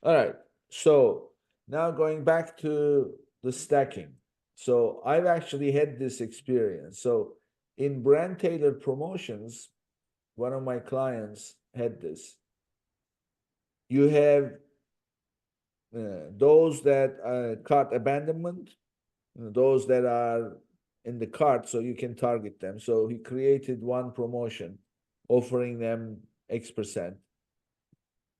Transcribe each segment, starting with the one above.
All right. So now going back to the stacking. So I've actually had this experience. So in brand tailored promotions, one of my clients had this. You have those that cart abandonment, those that are in the cart, so you can target them. So he created one promotion offering them X%.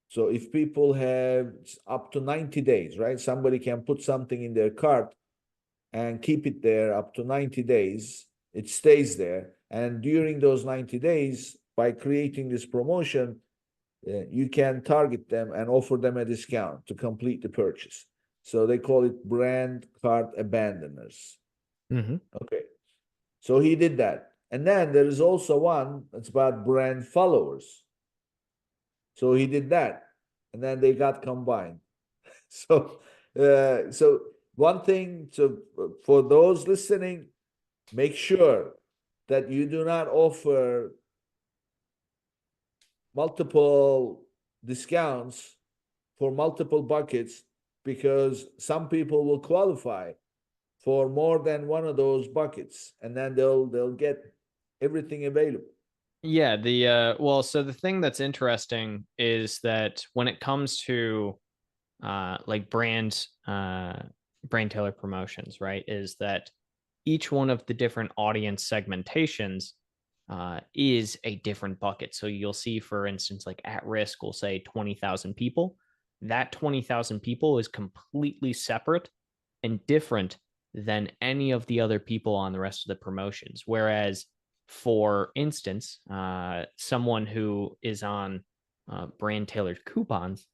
So if people have up to 90 days, right? Somebody can put something in their cart and keep it there up to 90 days. It stays there. And during those 90 days, by creating this promotion, you can target them and offer them a discount to complete the purchase. So they call it brand cart abandoners. Hmm. Okay. So he did that. And then there is also one that's about brand followers. So he did that. And then they got combined. So, so one thing for those listening, make sure that you do not offer multiple discounts for multiple buckets because some people will qualify for more than one of those buckets and then they'll get everything available. Yeah, so the thing that's interesting is that when it comes to like brand tailor promotions, right, is that each one of the different audience segmentations is a different bucket. So you'll see, for instance, like at risk, we'll say 20,000 people. That 20,000 people is completely separate and different than any of the other people on the rest of the promotions. Whereas, for instance, someone who is on brand tailored coupons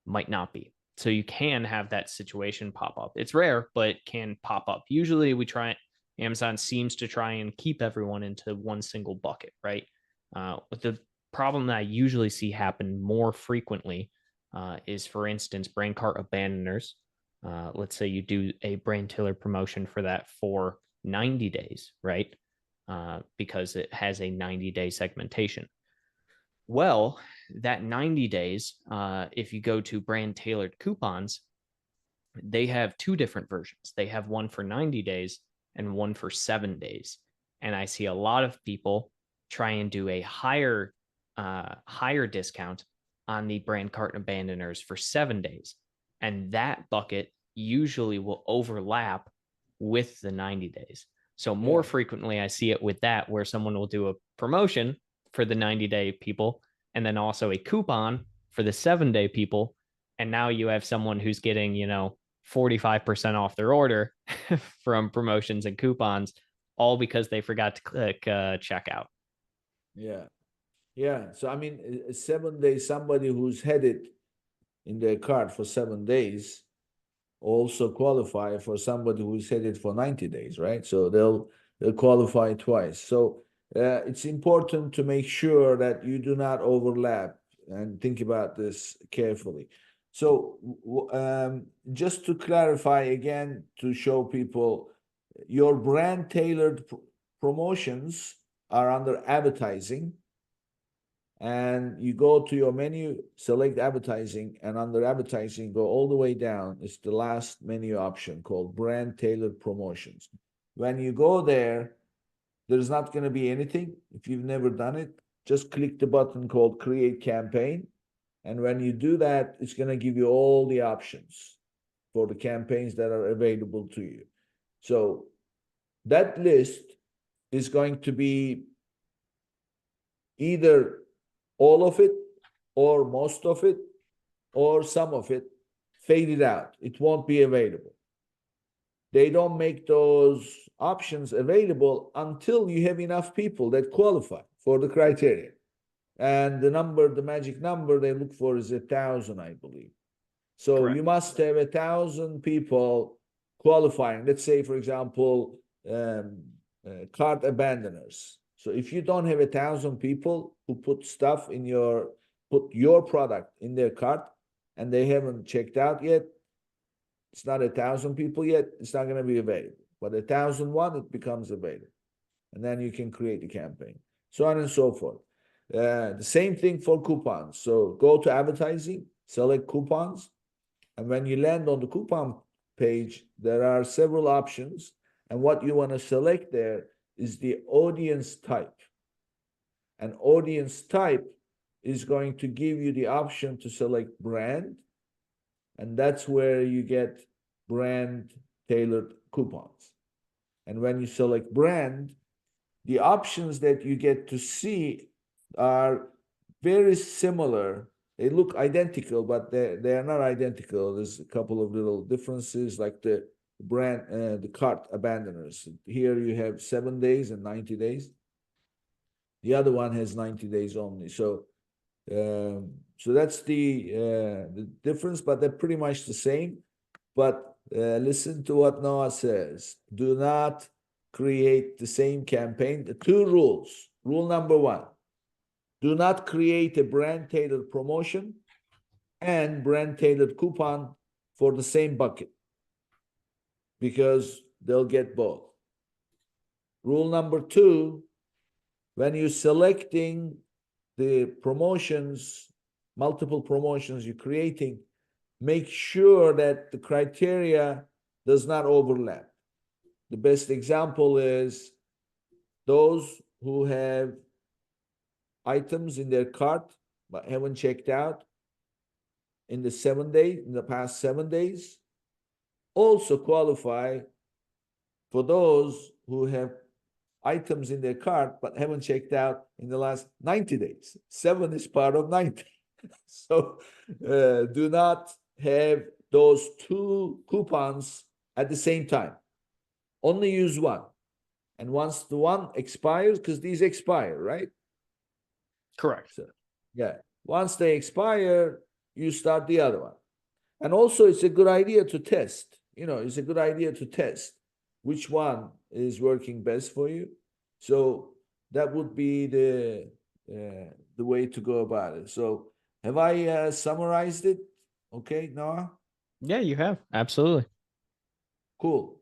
might not be. So you can have that situation pop up. It's rare, but it can pop up. Usually Amazon seems to try and keep everyone into one single bucket, right? The problem that I usually see happen more frequently is, for instance, brand cart abandoners. Let's say you do a brand tailored promotion for that for 90 days, right? Because it has a 90-day segmentation. Well, that 90 days, if you go to brand tailored coupons, they have two different versions. They have one for 90 days and one for 7 days. And I see a lot of people try and do a higher discount on the brand cart abandoners for 7 days. And that bucket usually will overlap with the 90 days. So more Yeah. frequently, I see it with that, where someone will do a promotion for the 90-day people and then also a coupon for the 7 day people. And now you have someone who's getting, 45% off their order from promotions and coupons, all because they forgot to click checkout. Yeah. Yeah. So I mean 7 days, somebody who's had it in their cart for 7 days also qualify for somebody who's had it for 90 days, right? So they'll qualify twice. So it's important to make sure that you do not overlap and think about this carefully. So just to clarify again, to show people, your brand tailored promotions are under advertising, and you go to your menu, select advertising, and under advertising, go all the way down. It's the last menu option called brand tailored promotions. When you go there, there's not going to be anything. If you've never done it, just click the button called create campaign. And when you do that, it's going to give you all the options for the campaigns that are available to you. So that list is going to be either all of it or most of it or some of it faded out. It won't be available. They don't make those options available until you have enough people that qualify for the criteria. And the magic number they look for is 1,000, I believe. So you Correct. must have 1,000 people qualifying. Let's say, for example, cart abandoners. So if you don't have 1,000 people who put your product in their cart and they haven't checked out yet, it's not 1,000 people yet, it's not going to be available. But 1,001, it becomes available. And then you can create a campaign, so on and so forth. The same thing for coupons. So go to advertising, select coupons, And when you land on the coupon page, there are several options. And what you want to select there is the audience type. And audience type is going to give you the option to select brand. And that's where you get brand tailored coupons. And when you select brand, the options that you get to see are very similar. They look identical, but they are not identical. There's a couple of little differences, like the brand, the cart abandoners. Here you have 7 days and 90 days. The other one has 90 days only. So that's the difference, but they're pretty much the same. But listen to what Noah says. Do not create the same campaign. The 2 rules. Rule number 1, do not create a brand tailored promotion and brand tailored coupon for the same bucket, because they'll get both. Rule number 2, when you're selecting the promotions, multiple promotions you're creating, make sure that the criteria does not overlap. The best example is those who have items in their cart but haven't checked out in the past 7 days, also qualify for those who have items in their cart but haven't checked out in the last 90 days. 7 is part of 90. So do not have those 2 coupons at the same time. Only use one. And once the one expires, because these expire, right? Correct. So, yeah. Once they expire, you start the other one. And also, it's a good idea to test. It's a good idea to test which one is working best for you. So that would be the way to go about it. So have I summarized it? Okay, Noah? Yeah, you have. Absolutely. Cool.